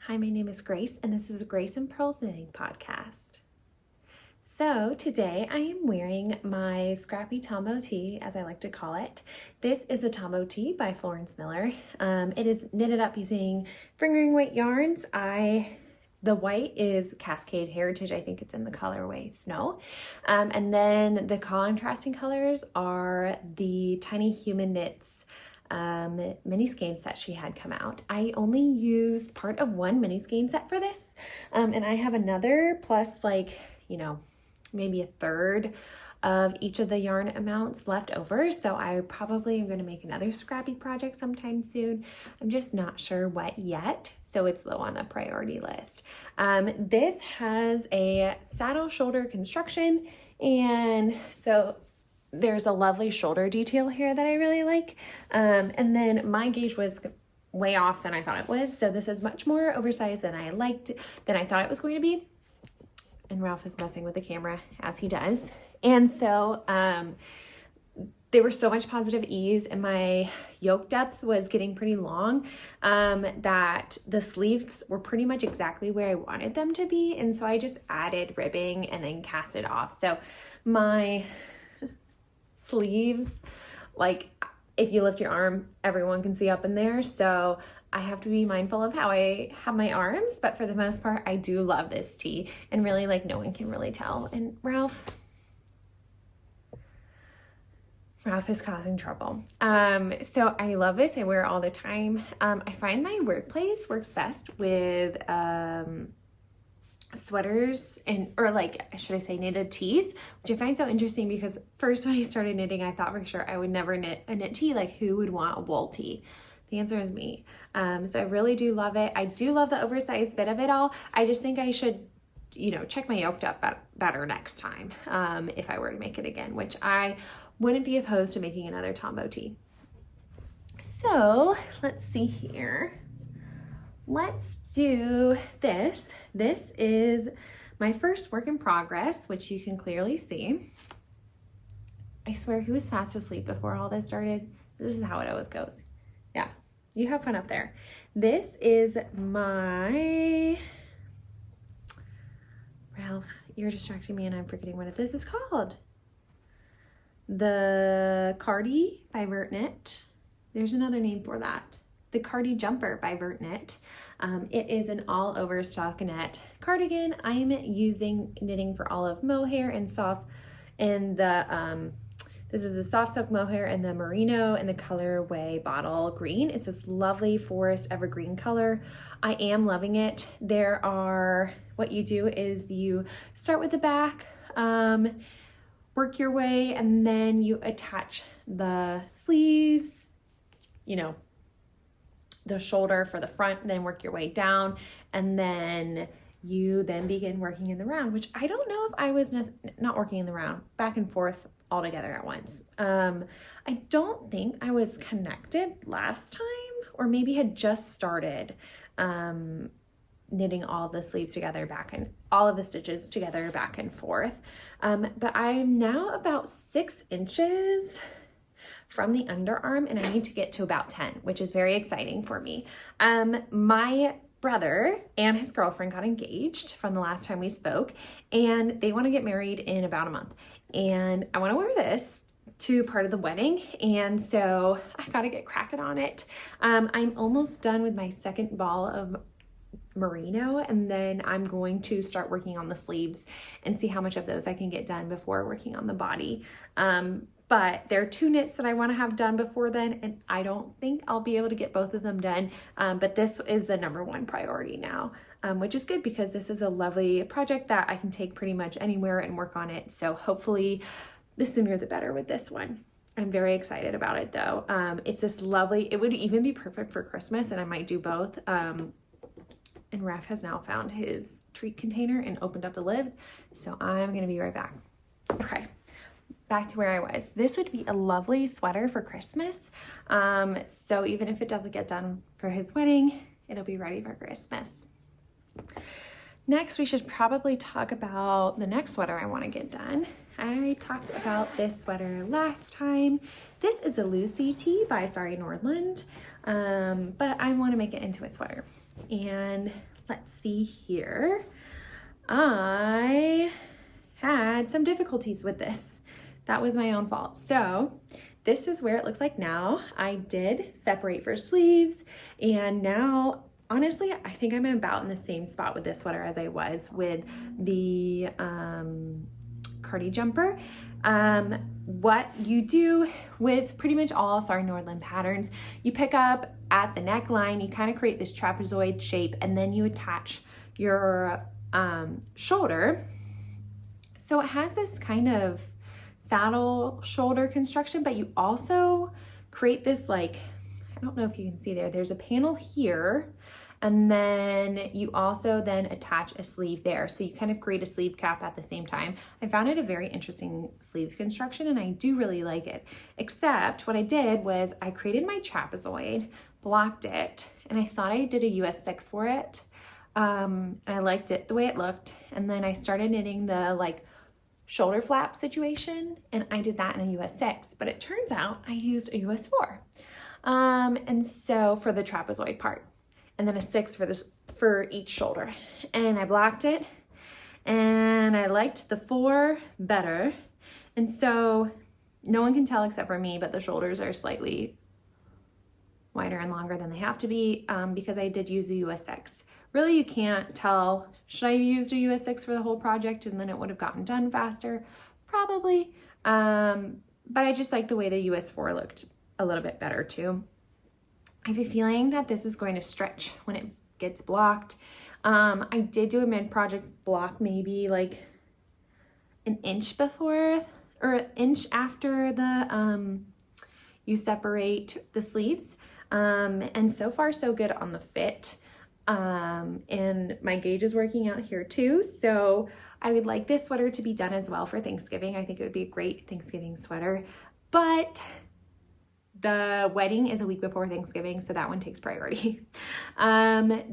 Hi, my name is Grace, and this is a Grace and Pearls knitting podcast. So today I am wearing my Scrapy Tombo tee, as I like to call it. This is a Tombo tee by Florence Miller. It is knitted up using fingering weight yarns. The white is Cascade Heritage. I think it's in the colorway Snow. And then the contrasting colors are the Tiny Human Knits mini skein set she had come out. I only used part of one mini skein set for this, and I have another plus maybe a third of each of the yarn amounts left over, so I probably am going to make another Scrappy project sometime soon. I'm just not sure what yet, so it's low on the priority list. This has a saddle shoulder construction, and so there's a lovely shoulder detail here that I really like. And then my gauge was way off than I thought it was. So this is much more oversized than I thought it was going to be. And Ralph is messing with the camera as he does. And so there was so much positive ease, and my yoke depth was getting pretty long that the sleeves were pretty much exactly where I wanted them to be. And so I just added ribbing and then cast it off. So my sleeves, like if you lift your arm, everyone can see up in there. So I have to be mindful of how I have my arms, but for the most part, I do love this tee, and really like no one can really tell. And Ralph is causing trouble. So I love this. I wear it all the time. I find my workplace works best with sweaters should I say knitted tees, which I find so interesting because first when I started knitting, I thought for sure I would never knit a knit tee. Like, who would want a wool tee? The answer is me. So I really do love it. I do love the oversized fit of it all. I just think I should, check my yoke up better next time if I were to make it again, which I wouldn't be opposed to making another Tombo tee. So let's see here. Let's do this. This is my first work in progress, which you can clearly see. I swear, who was fast asleep before all this started? This is how it always goes. Yeah, you have fun up there. This is my... Ralph, you're distracting me and I'm forgetting what this is called. The Cardi by Vert Knit. There's another name for that. The Cardi Jumper by Vert Knit. It is an all over stockinette cardigan. I am knitting for olive mohair and this is a soft silk mohair and the merino and the colorway bottle green. It's this lovely forest evergreen color. I am loving it. What you do is you start with the back, work your way, and then you attach the sleeves, the shoulder for the front, then work your way down, and then you begin working in the round, which I don't know if I was not working in the round, back and forth all together at once. I don't think I was connected last time, or maybe had just started knitting all the sleeves together all of the stitches together back and forth. But I'm now about 6 inches from the underarm, and I need to get to about 10, which is very exciting for me. My brother and his girlfriend got engaged from the last time we spoke, and they want to get married in about a month. And I want to wear this to part of the wedding, and so I got to get cracking on it. I'm almost done with my second ball of merino, and then I'm going to start working on the sleeves and see how much of those I can get done before working on the body. But there are 2 knits that I want to have done before then, and I don't think I'll be able to get both of them done. But this is the number 1 priority now, which is good because this is a lovely project that I can take pretty much anywhere and work on it. So hopefully the sooner the better with this one. I'm very excited about it though. It's this lovely, it would even be perfect for Christmas, and I might do both. And Raph has now found his treat container and opened up the lid. So I'm going to be right back. Okay. Back to where I was. This would be a lovely sweater for Christmas. So even if it doesn't get done for his wedding, it'll be ready for Christmas. Next, we should probably talk about the next sweater I want to get done. I talked about this sweater last time. This is a Lucy tee by Sari Nordlund, but I want to make it into a sweater. And let's see here. I had some difficulties with this. That was my own fault. So this is where it looks like now. I did separate for sleeves, and now honestly, I think I'm about in the same spot with this sweater as I was with the Cardi Jumper. What you do with pretty much all Sari Nordlund patterns, you pick up at the neckline, you kind of create this trapezoid shape, and then you attach your shoulder. So it has this kind of saddle shoulder construction, but you also create this, like, I don't know if you can see there's a panel here, and then you also then attach a sleeve there. So you kind of create a sleeve cap at the same time. I found it a very interesting sleeves construction, and I do really like it. Except what I did was I created my trapezoid, blocked it, and I thought I did a US 6 for it. And I liked it the way it looked. And then I started knitting the like shoulder flap situation, and I did that in a US 6, but it turns out I used a US 4. And so for the trapezoid part, and then a 6 for each shoulder. And I blocked it, and I liked the 4 better. And so no one can tell except for me, but the shoulders are slightly wider and longer than they have to be, because I did use a US 6. Really, you can't tell. Should I have used a US 6 for the whole project and then it would have gotten done faster? Probably. But I just like the way the US 4 looked a little bit better too. I have a feeling that this is going to stretch when it gets blocked. I did do a mid-project block maybe like an inch before or an inch after the you separate the sleeves. And so far so good on the fit. And my gauge is working out here too. So I would like this sweater to be done as well for Thanksgiving. I think it would be a great Thanksgiving sweater, but the wedding is a week before Thanksgiving, so that one takes priority.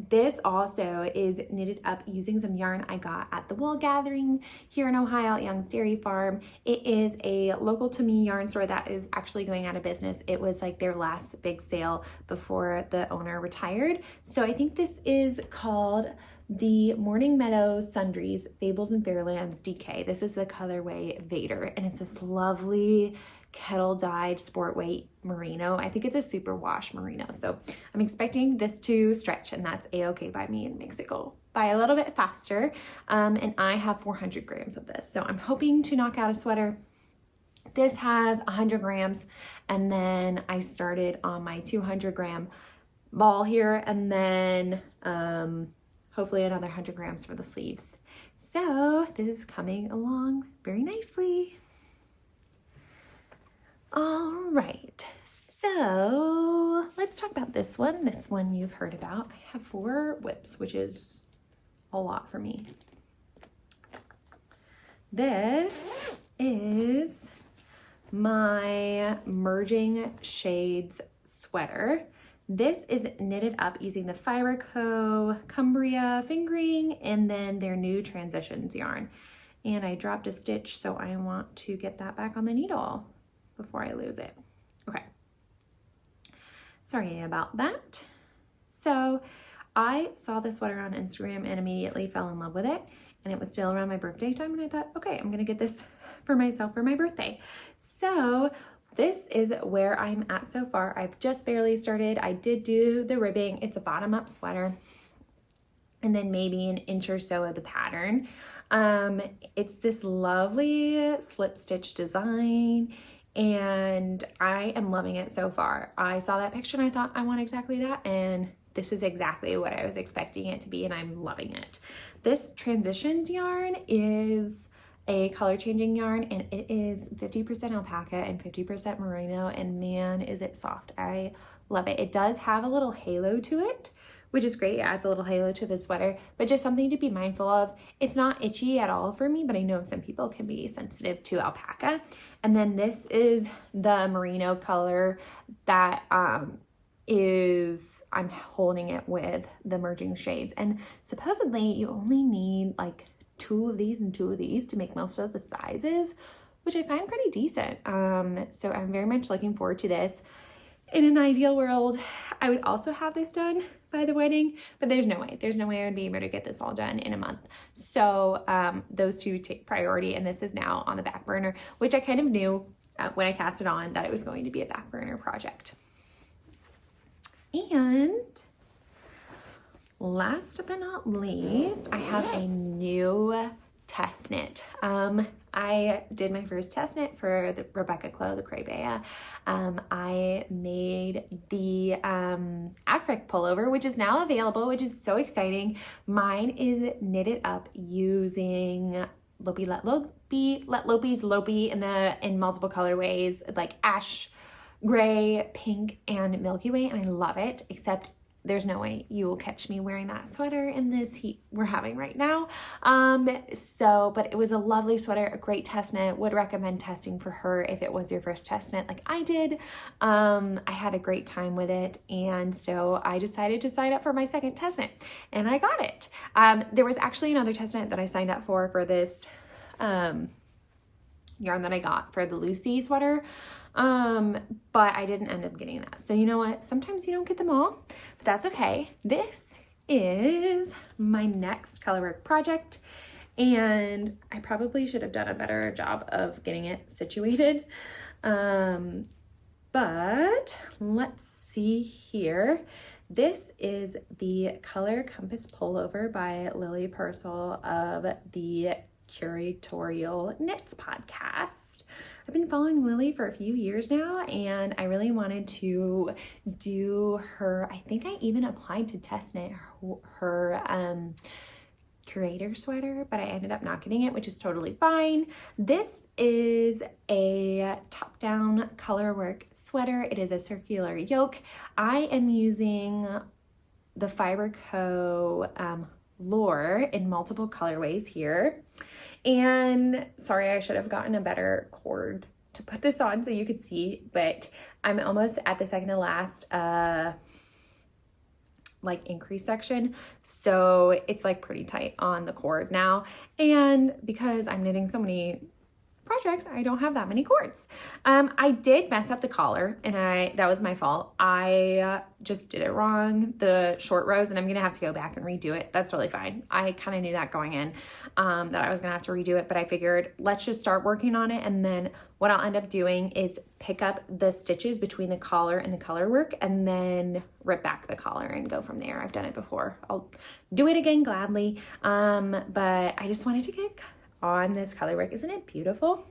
This also is knitted up using some yarn I got at the wool gathering here in Ohio at Young's Dairy Farm. It is a local to me yarn store that is actually going out of business. It was like their last big sale before the owner retired. So I think this is called the Morning Meadows Sundries Fables and Fairylands DK. This is the colorway Vader, and it's this lovely kettle dyed sport weight merino. I think it's a super wash merino. So I'm expecting this to stretch, and that's a-okay by me and makes it go by a little bit faster. And I have 400 grams of this. So I'm hoping to knock out a sweater. This has 100 grams. And then I started on my 200 gram ball here, and then hopefully another 100 grams for the sleeves. So this is coming along very nicely. All right, so let's talk about this one. This one you've heard about. I have 4 whips, which is a lot for me. This is my Merging Shades sweater. This is knitted up using the Fibre Co Cumbria fingering and then their new Transitions yarn. And I dropped a stitch, so I want to get that back on the needle before I lose it. Okay, sorry about that. So I saw this sweater on Instagram and immediately fell in love with it, and it was still around my birthday time, and I thought, okay, I'm gonna get this for myself for my birthday. So this is where I'm at so far. I've just barely started. I did do the ribbing. It's a bottom-up sweater, and then maybe an inch or so of the pattern. It's this lovely slip stitch design, and I am loving it so far. I saw that picture and I thought, I want exactly that, and this is exactly what I was expecting it to be, and I'm loving it. This Transitions yarn is a color changing yarn, and it is 50% alpaca and 50% merino, and man, is it soft. I love it. It does have a little halo to it, which is great. It adds a little halo to the sweater, but just something to be mindful of. It's not itchy at all for me, but I know some people can be sensitive to alpaca. And then this is the merino color that I'm holding it with the Merging Shades. And supposedly you only need like 2 of these and 2 of these to make most of the sizes, which I find pretty decent. So I'm very much looking forward to this. In an ideal world, I would also have this done by the wedding, but there's no way I would be able to get this all done in a month. So those two take priority, and this is now on the back burner, which I kind of knew when I cast it on that it was going to be a back burner project. And last but not least, I have a new test knit. I did my first test knit for the Rebecca Clo, the Cumbria. I made the Afric pullover, which is now available, which is so exciting. Mine is knitted up using Lopey Let Lopey's Lopey in multiple colorways, like ash, gray, pink, and Milky Way, and I love it, except there's no way you will catch me wearing that sweater in this heat we're having right now. But it was a lovely sweater, a great test knit. Would recommend testing for her if it was your first test knit like I did. I had a great time with it, and so I decided to sign up for my second test knit, and I got it. There was actually another test knit that I signed up for this yarn that I got for the Lucy sweater. But I didn't end up getting that. So you know what? Sometimes you don't get them all, but that's okay. This is my next colorwork project, and I probably should have done a better job of getting it situated. But let's see here. This is the Color Compass Pullover by Lily Pearsall of the Curatorial Knits podcast. I've been following Lily for a few years now, and I really wanted to do her, I think I even applied to test knit her curator sweater, but I ended up not getting it, which is totally fine. This is a top-down colorwork sweater. It is a circular yoke. I am using the Fibre Co Lore in multiple colorways here. And sorry, I should have gotten a better cord to put this on so you could see, but I'm almost at the second to last like increase section, so it's like pretty tight on the cord now, and because I'm knitting so many projects, I don't have that many cords. I did mess up the collar, and that was my fault. I just did it wrong, the short rows, and I'm gonna have to go back and redo it. That's really fine. I kind of knew that going in, that I was gonna have to redo it, but I figured let's just start working on it, and then what I'll end up doing is pick up the stitches between the collar and the color work and then rip back the collar and go from there. I've done it before. I'll do it again gladly, but I just wanted to get on this color work. Isn't it beautiful?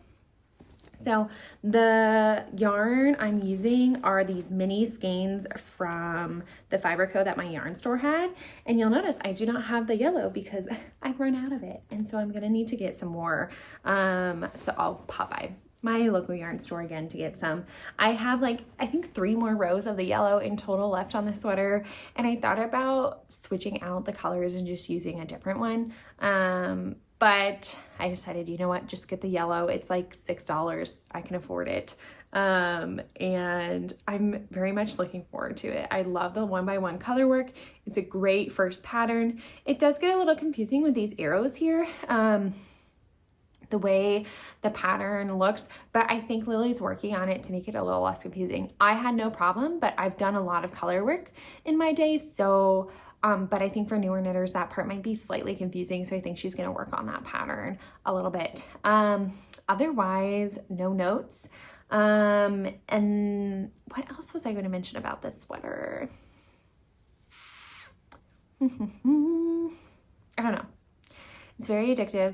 So the yarn I'm using are these mini skeins from the Fibre Co that my yarn store had, and you'll notice I do not have the yellow because I've run out of it, and so I'm gonna need to get some more. So I'll pop by my local yarn store again to get some. I have like, I think 3 more rows of the yellow in total left on the sweater, and I thought about switching out the colors and just using a different one. But I decided, you know what, just get the yellow. It's like $6. I can afford it. And I'm very much looking forward to it. I love the 1x1 color work. It's a great first pattern. It does get a little confusing with these arrows here, the way the pattern looks, but I think Lily's working on it to make it a little less confusing. I had no problem, but I've done a lot of color work in my days, so but I think for newer knitters, that part might be slightly confusing. So I think she's gonna work on that pattern a little bit. Otherwise, no notes. And what else was I gonna mention about this sweater? I don't know. It's very addictive.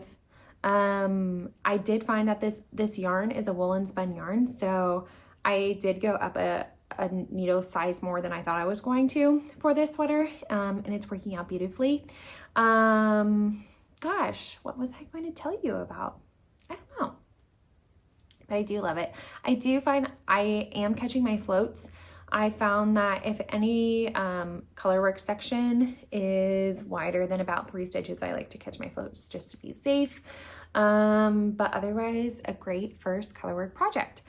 I did find that this yarn is a woolen spun yarn. So I did go up a needle size more than I thought I was going to for this sweater, and it's working out beautifully. Gosh, what was I going to tell you about? I don't know, but I do love it. I do find I am catching my floats. I found that if any color work section is wider than about 3 stitches, I like to catch my floats just to be safe. But otherwise, a great first color work project.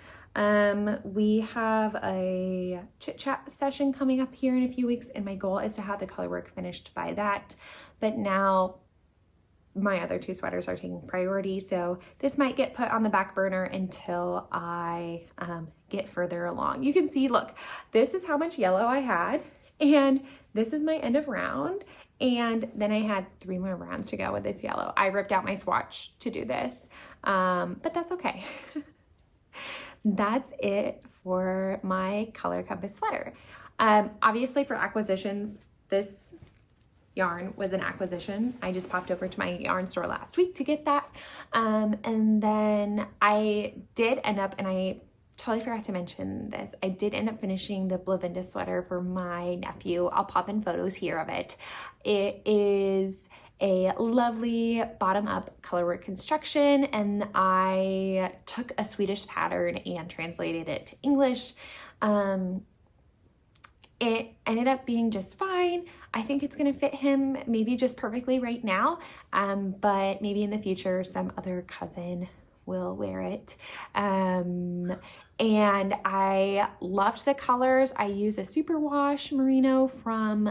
We have a chit chat session coming up here in a few weeks, and my goal is to have the color work finished by that. But now my other 2 sweaters are taking priority, so this might get put on the back burner until I get further along. You can see, look, this is how much yellow I had, And this is my end of round. And then I had 3 more rounds to go with this yellow. I ripped out my swatch to do this, but that's okay. That's it for my Color Compass sweater. Obviously for acquisitions, this yarn was an acquisition. I just popped over to my yarn store last week to get that. And then I did end up, and I totally forgot to mention this, I did end up finishing the Blavinda sweater for my nephew. I'll pop in photos here of it. It is a lovely bottom-up colorwork construction, and I took a Swedish pattern and translated it to English. It ended up being just fine. I think it's gonna fit him maybe just perfectly right now, but maybe in the future some other cousin will wear it. And I loved the colors. I used a superwash merino from,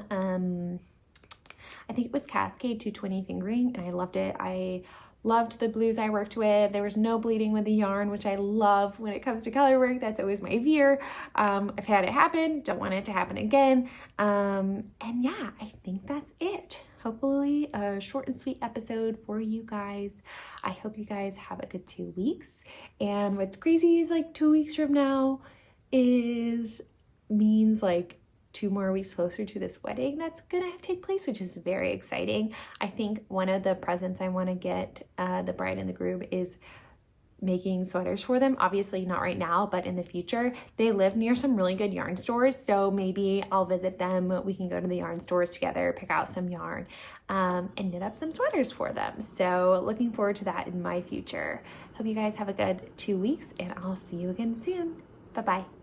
I think it was Cascade 220 fingering, and I loved it. I loved the blues I worked with. There was no bleeding with the yarn, which I love when it comes to color work. That's always my veer. I've had it happen, don't want it to happen again. And yeah, I think that's it. Hopefully a short and sweet episode for you guys. I hope you guys have a good 2 weeks. And what's crazy is like 2 weeks from now means like 2 more weeks closer to this wedding that's gonna take place, which is very exciting. I think one of the presents I want to get the bride and the groom is making sweaters for them. Obviously not right now, but in the future. They live near some really good yarn stores, so maybe I'll visit them. We can go to the yarn stores together, pick out some yarn, and knit up some sweaters for them. So looking forward to that in my future. Hope you guys have a good 2 weeks, and I'll see you again soon. Bye-bye.